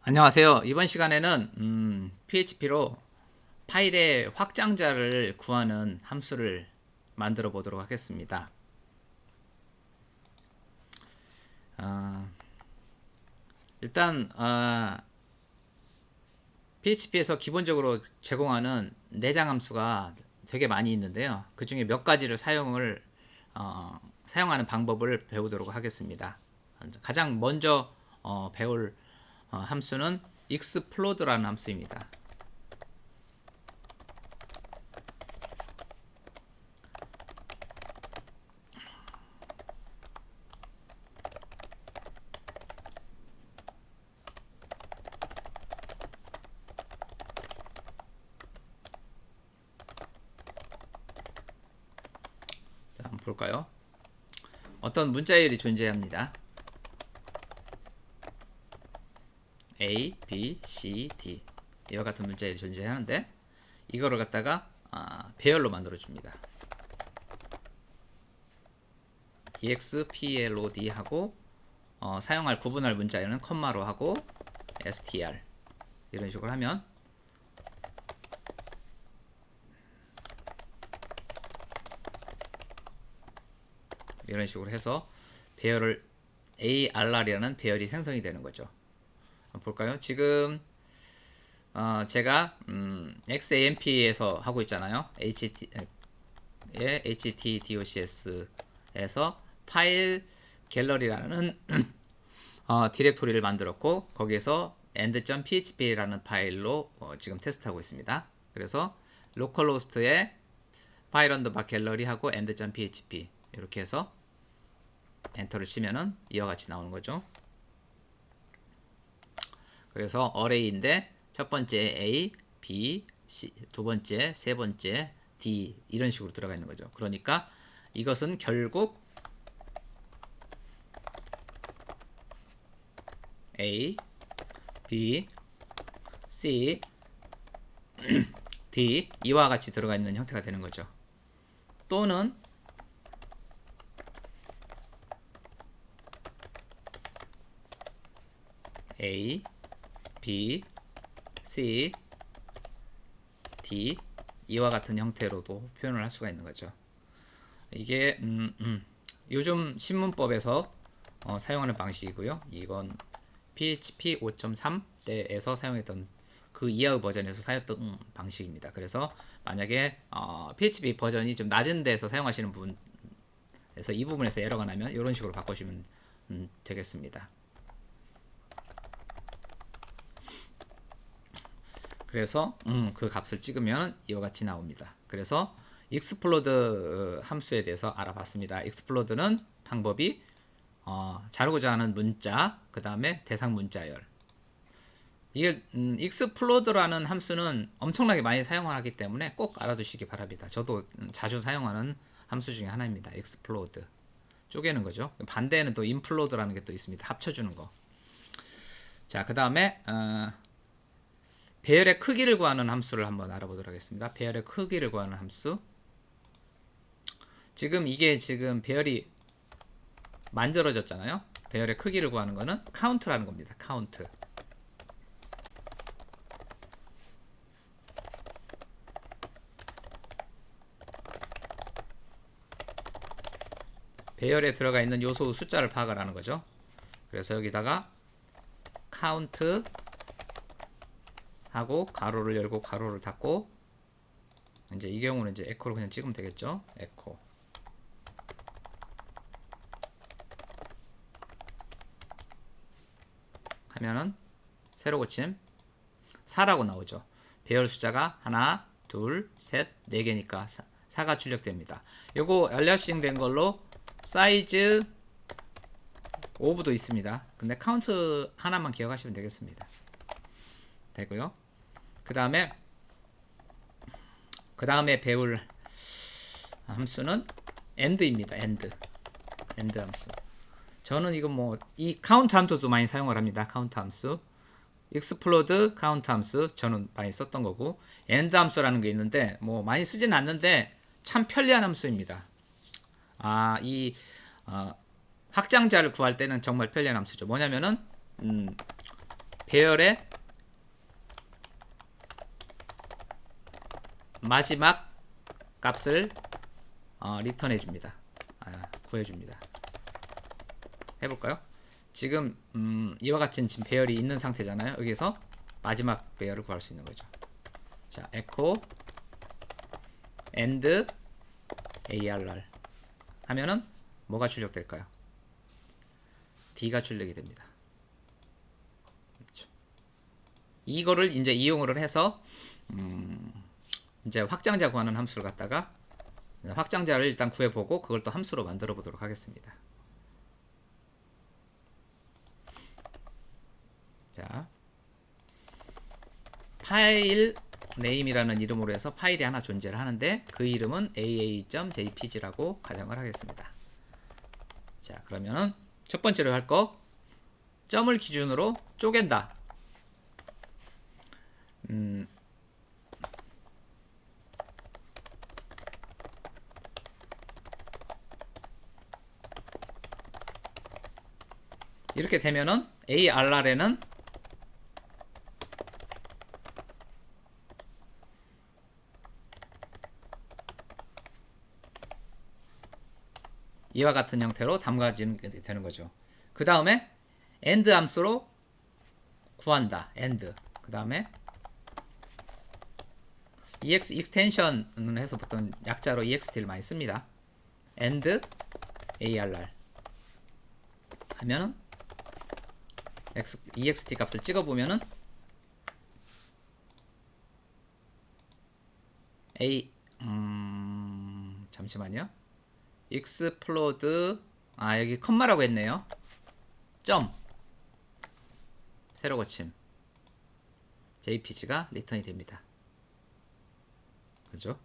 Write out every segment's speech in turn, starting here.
안녕하세요. 이번 시간에는 PHP로 파일의 확장자를 구하는 함수를 만들어 보도록 하겠습니다. 아, 일단 PHP에서 기본적으로 제공하는 내장 함수가 되게 많이 있는데요. 그 중에 몇 가지를 사용하는 방법을 배우도록 하겠습니다. 가장 먼저 배울 함수는 explod라는 함수입니다. 자, 한번 볼까요? 어떤 문자열이 존재합니다. A, B, C, D 이와 같은 문자열이 존재하는데 이거를 갖다가 배열로 만들어 줍니다. EXPLOD 하고 사용할 구분할 문자열은 컴마로 하고 STR 이런 식으로 하면 이런 식으로 해서 배열을 ARR이라는 배열이 생성이 되는 거죠. 한번 볼까요? 지금 제가 XAMP에서 하고 있잖아요. HTDOCS에서 파일 갤러리라는 디렉토리를 만들었고 거기에서 end.php라는 파일로 지금 테스트하고 있습니다. 그래서 localhost에 파일 언더바 갤러리 하고 end.php 이렇게 해서 엔터를 치면은 이와 같이 나오는 거죠. 그래서 어레이인데 첫 번째 A, B, C, 두 번째, 세 번째 D 이런 식으로 들어가 있는 거죠. 그러니까 이것은 결국 A, B, C, D 이와 같이 들어가 있는 형태가 되는 거죠. 또는 A, B, C, D 이와 같은 형태로도 표현을 할 수가 있는 거죠. 이게 요즘 신문법에서 사용하는 방식이고요. 이건 PHP 5.3 때에서 사용했던 그 이하의 버전에서 사용했던 방식입니다. 그래서 만약에 PHP 버전이 좀 낮은 데서 사용하시는 분에서 이 부분에서 에러가 나면 이런 식으로 바꾸시면 되겠습니다. 그래서 그 값을 찍으면 이와 같이 나옵니다. 그래서 explode 함수에 대해서 알아봤습니다. explod는 방법이 자르고자 하는 문자, 그 다음에 대상 문자열. 이게 explode라는 함수는 엄청나게 많이 사용하기 때문에 꼭 알아두시기 바랍니다. 저도 자주 사용하는 함수 중에 하나입니다. explode 쪼개는 거죠. 반대에는 또 implode라는 게 또 있습니다. 합쳐주는 거. 자, 그 다음에 배열의 크기를 구하는 함수를 한번 알아보도록 하겠습니다. 배열의 크기를 구하는 함수. 이게 지금 배열이 만들어졌잖아요. 배열의 크기를 구하는 거는 count라는 겁니다. count. 배열에 들어가 있는 요소 숫자를 파악을 하는 거죠. 그래서 여기다가 count 하고 가로를 열고 가로를 닫고 이제 이 경우는 이제 에코로 그냥 찍으면 되겠죠. 에코. 하면은 세로 고침 4라고 나오죠. 배열 숫자가 하나, 둘, 셋, 네 개니까 4가 출력됩니다. 요거 알려싱 된 걸로 사이즈 오브도 있습니다. 근데 카운트 하나만 기억하시면 되겠습니다. 되고요. 그 다음에 배울 함수는 end입니다. end 함수. 저는 이거 이 카운트 함수도 많이 사용을 합니다. 카운트 함수, explode 카운트 함수 저는 많이 썼던 거고 end 함수라는 게 있는데 많이 쓰지는 않는데 참 편리한 함수입니다. 이 확장자를 구할 때는 정말 편리한 함수죠. 뭐냐면은 배열의 마지막 값을 리턴해 줍니다. 구해 줍니다. 해볼까요? 지금 이와 같은 지금 배열이 있는 상태잖아요. 여기서 마지막 배열을 구할 수 있는 거죠. 자, echo and arr 하면은 뭐가 출력될까요? D가 출력이 됩니다. 그렇죠. 이거를 이제 이용을 해서 이제 확장자 구하는 함수를 갖다가 확장자를 일단 구해보고 그걸 또 함수로 만들어 보도록 하겠습니다. 자, 파일 네임이라는 이름으로 해서 파일이 하나 존재를 하는데 그 이름은 aa.jpg라고 가정을 하겠습니다. 자, 그러면은 첫 번째로 할 거 점을 기준으로 쪼갠다. 이렇게 되면은 arr에는 이와 같은 형태로 담가지는 되는 거죠. 그 다음에 end 함수로 구한다. end. 그 다음에 ex extension은 해서 보통 약자로 ext를 많이 씁니다. end arr 하면은 ext 값을 찍어보면은 잠시만요. explode 여기 컴마라고 했네요. 점 새로 고침 jpg가 리턴이 됩니다. 그죠?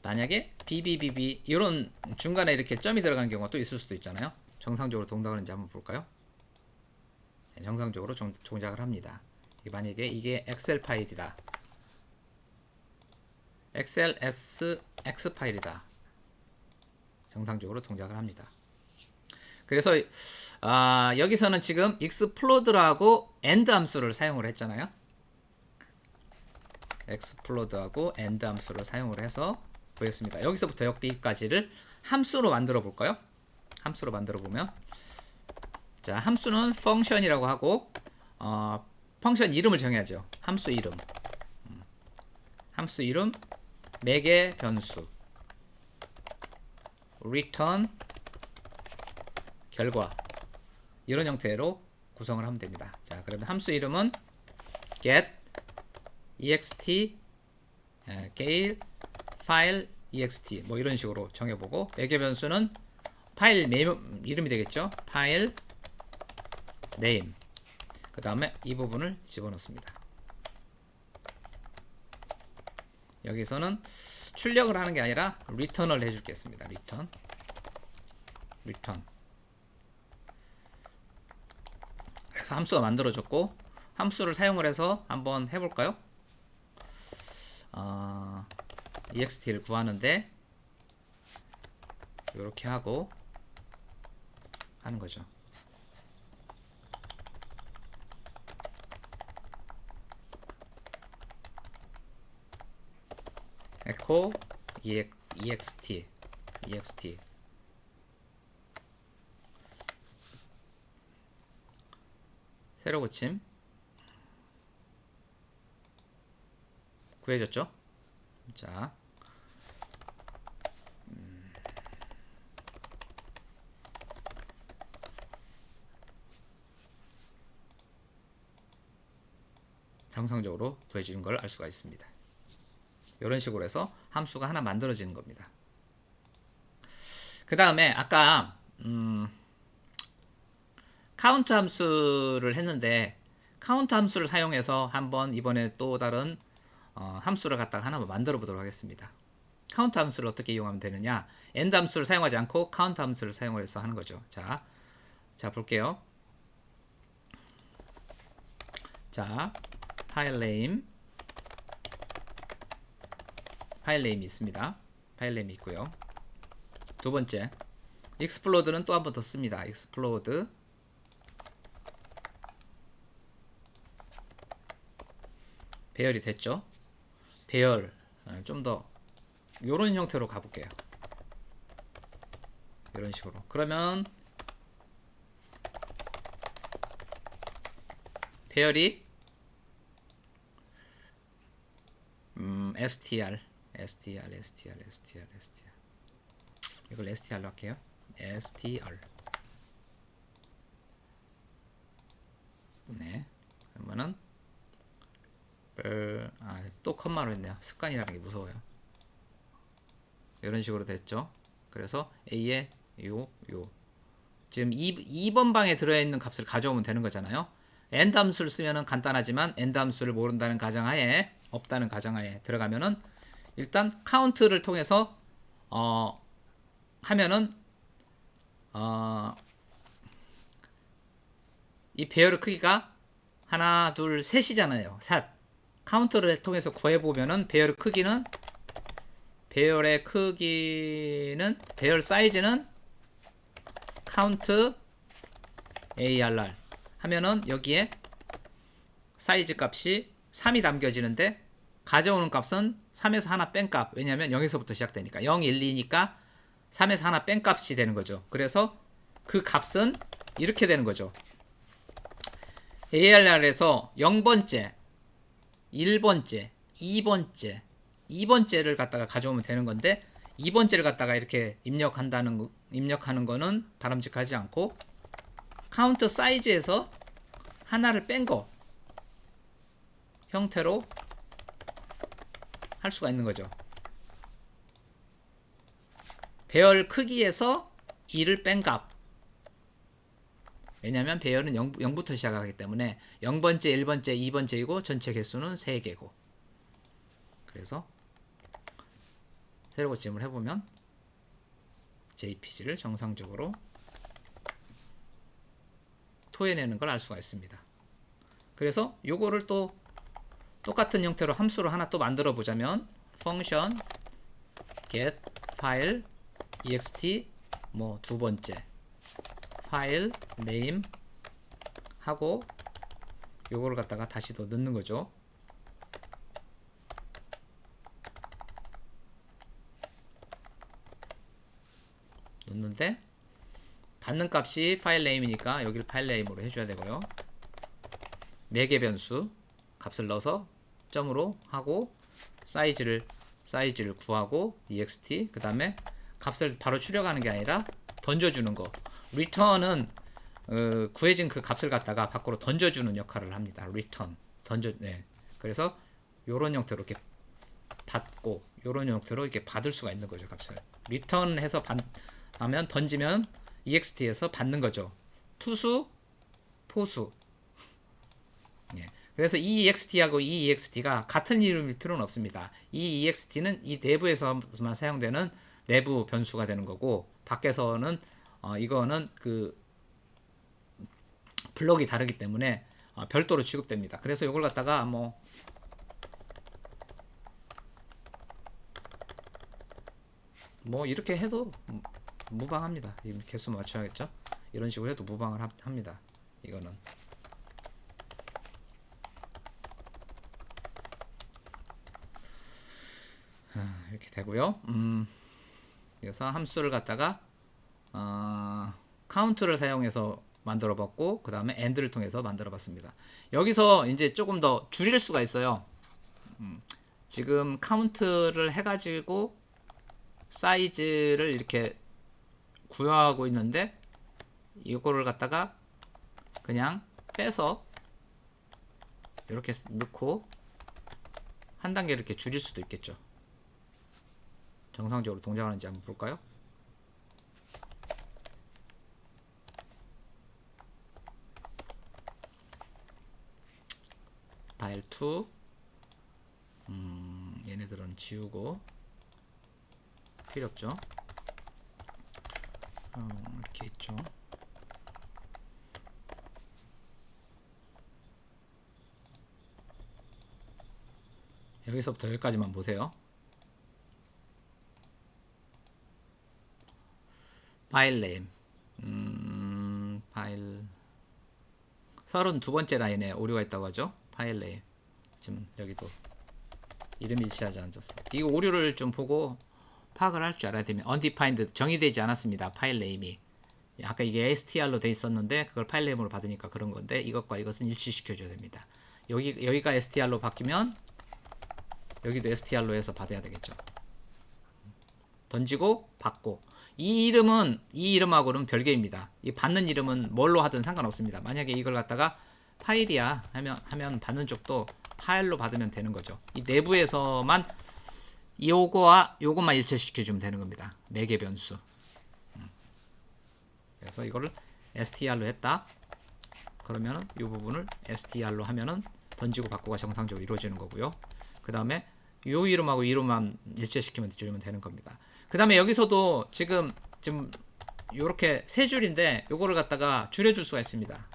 만약에 bbb 이런 중간에 이렇게 점이 들어간 경우가 또 있을 수도 있잖아요. 정상적으로 동작하는지 한번 볼까요? 네, 정상적으로 동작을 합니다. 만약에 이게 엑셀 파일이다. XLSX 파일이다. 정상적으로 동작을 합니다. 그래서 여기서는 지금 explode하고 end 함수를 사용을 했잖아요. explode하고 end 함수를 사용을 해서 구했습니다. 여기서부터 여기까지를 함수로 만들어 볼까요? 함수로 만들어 보면 자, 함수는 function이라고 하고 펑션 이름을 정해야죠. 함수 이름. 함수 이름 매개 변수 return 결과 이런 형태로 구성을 하면 됩니다. 자, 그러면 함수 이름은 get ext scale file ext 뭐 이런 식으로 정해보고 매개 변수는 파일 이름이 되겠죠. 파일 name 그 다음에 이 부분을 집어넣습니다. 여기서는 출력을 하는 게 아니라 return을 해주겠습니다. return 그래서 함수가 만들어졌고 함수를 사용을 해서 한번 해볼까요? ext를 구하는데 이렇게 하고 하는 거죠. echo ext 새로 고침 구해졌죠? 자, 정상적으로 구해지는 걸 알 수가 있습니다. 이런 식으로 해서 함수가 하나 만들어지는 겁니다. 그 다음에 아까 카운트 함수를 했는데 카운트 함수를 사용해서 한번 이번에 또 다른 함수를 갖다가 하나 만들어 보도록 하겠습니다. 카운트 함수를 어떻게 이용하면 되느냐? end 함수를 사용하지 않고 카운트 함수를 사용해서 하는 거죠. 자 볼게요. 자, 파일 네임 있습니다. 파일 네임이 있고요. 두 번째, explode는 또 한 번 더 씁니다. explode 배열이 됐죠. 배열 좀 더 요런 형태로 가볼게요. 이런 식으로. 그러면 배열이 str 이걸 str로 할게요. str. 네. 그러면은 또 컴마로 했네요. 습관이라는 게 무서워요. 이런 식으로 됐죠. 그래서 a에 요 지금 2번 방에 들어있는 값을 가져오면 되는 거잖아요. n 함수를 쓰면은 간단하지만 n 함수를 모른다는 가정하에, 없다는 가정하에 들어가면은 일단 카운트를 통해서 하면은 이 배열의 크기가 하나, 둘, 셋이잖아요. 셋. 카운트를 통해서 구해보면은 배열의 배열 사이즈는 카운트 ARR 하면은 여기에 사이즈 값이 3이 담겨지는데 가져오는 값은 3에서 하나 뺀 값. 왜냐면 0에서부터 시작되니까 0, 1, 2니까 3에서 하나 뺀 값이 되는 거죠. 그래서 그 값은 이렇게 되는 거죠. ARR에서 0번째, 1번째, 2번째를 갖다가 가져오면 되는 건데 2번째를 갖다가 이렇게 입력하는 거는 바람직하지 않고 카운트 사이즈에서 하나를 뺀 거 형태로 할 수가 있는 거죠. 배열 크기에서 2를 뺀 값. 왜냐하면 배열은 0부터 시작하기 때문에 0번째, 1번째, 2번째이고 전체 개수는 3개고. 그래서 새로 고침을 해보면 JPG를 정상적으로 토해내는 걸 알 수가 있습니다. 그래서 요거를 또 똑같은 형태로 함수로 하나 또 만들어 보자면 function get file ext 뭐 두 번째 file name 하고 요거를 갖다가 다시 더 넣는 거죠. 넣는데 받는 값이 파일 네임이니까 여기를 파일 네임으로 해줘야 되고요. 매개 변수 값을 넣어서 점으로 하고 사이즈를 구하고 ext 그 다음에 값을 바로 출력하는 게 아니라 던져주는 거. return은 구해진 그 값을 갖다가 밖으로 던져주는 역할을 합니다. return 네. 그래서 요런 형태로 이렇게 받고 요런 형태로 이렇게 받을 수가 있는 거죠. 값을 return해서 하면 던지면 ext에서 받는 거죠. 투수, 포수. 예. 그래서 이 ext하고 이 ext가 같은 이름일 필요는 없습니다. 이 ext는 이 내부에서만 사용되는 내부 변수가 되는 거고 밖에서는 이거는 그 블럭이 다르기 때문에 별도로 취급됩니다. 그래서 이걸 갖다가 뭐 이렇게 해도 무방합니다. 개수 맞춰야겠죠? 이런 식으로 해도 무방을 합니다. 이거는 이렇게 되고요. 그래서 함수를 갖다가 카운트를 사용해서 만들어 봤고 그 다음에 AND를 통해서 만들어 봤습니다. 여기서 이제 조금 더 줄일 수가 있어요. 지금 카운트를 해가지고 사이즈를 이렇게 구현하고 있는데 이거를 갖다가 그냥 빼서 이렇게 넣고 한 단계 이렇게 줄일 수도 있겠죠. 정상적으로 동작하는지 한번 볼까요? 파일 2 얘네들은 지우고 필요 없죠. 이렇게 있죠. 여기서부터 여기까지만 보세요. 파일 네임 파일 32번째 라인에 오류가 있다고 하죠. 파일 네임 지금 여기도 이름이 일치하지 않았어. 이거 오류를 좀 보고 파악을 할 줄 알아야 되면 undefined 정의되지 않았습니다. 파일 네임이. 아까 이게 str로 돼 있었는데 그걸 파일 네임으로 받으니까 그런 건데 이것과 이것은 일치시켜 줘야 됩니다. 여기가 str로 바뀌면 여기도 str로 해서 받아야 되겠죠. 던지고 받고 이 이름하고는 별개입니다. 이 받는 이름은 뭘로 하든 상관없습니다. 만약에 이걸 갖다가 파일이야 하면 받는 쪽도 파일로 받으면 되는 거죠. 이 내부에서만 요거와 요것만 일치시켜 주면 되는 겁니다. 매개 변수. 그래서 이거를 str로 했다. 그러면은 이 부분을 str로 하면은 던지고 받고가 정상적으로 이루어지는 거고요. 그 다음에 요 이름하고 이름만 일치시키면 주면 되는 겁니다. 그 다음에 여기서도 지금 요렇게 세 줄인데 요거를 갖다가 줄여줄 수가 있습니다.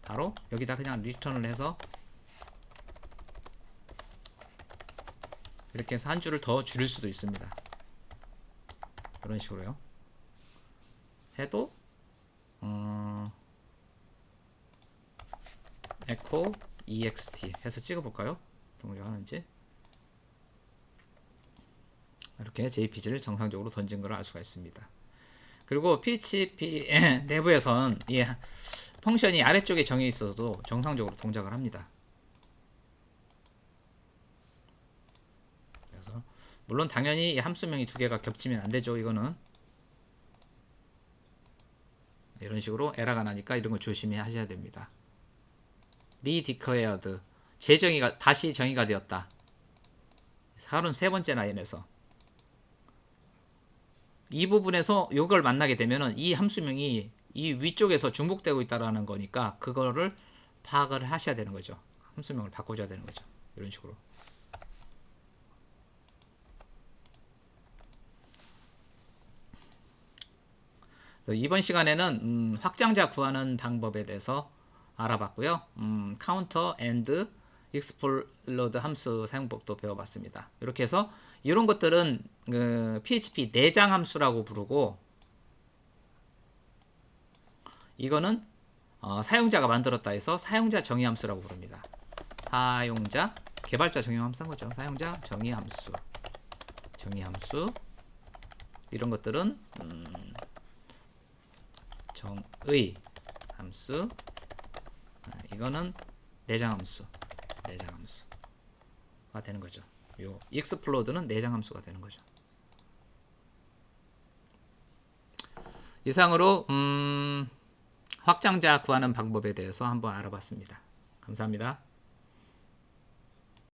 바로 여기다 그냥 리턴을 해서 이렇게 해서 한 줄을 더 줄일 수도 있습니다. 이런 식으로요. 해도 echo ext 해서 찍어볼까요? 동작 하는지. 이렇게 JPG를 정상적으로 던진 걸 알 수가 있습니다. 그리고 PHP 내부에선 이 펑션이 아래쪽에 정해 있어도 정상적으로 동작을 합니다. 그래서 물론 당연히 이 함수명이 두 개가 겹치면 안 되죠. 이거는 이런 식으로 에러가 나니까 이런 거 조심히 하셔야 됩니다. redeclared 재정의가 다시 정의가 되었다. 33번째 라인에서 이 부분에서 이걸 만나게 되면은 이 함수명이 이 위쪽에서 중복되고 있다라는 거니까 그거를 파악을 하셔야 되는 거죠. 함수명을 바꿔줘야 되는 거죠. 이런 식으로. 이번 시간에는 확장자 구하는 방법에 대해서 알아봤고요. 카운터 앤드 익스플로드 함수 사용법도 배워봤습니다. 이렇게 해서 이런 것들은 PHP 내장 함수라고 부르고 이거는 사용자가 만들었다 해서 사용자 정의 함수라고 부릅니다. 사용자 개발자 정의 함수인 거죠. 사용자 정의 함수, 이런 것들은 정의 함수, 이거는 내장 함수가 되는 거죠. 요 익스플로드는 내장 함수가 되는 거죠. 이상으로 확장자 구하는 방법에 대해서 한번 알아봤습니다. 감사합니다.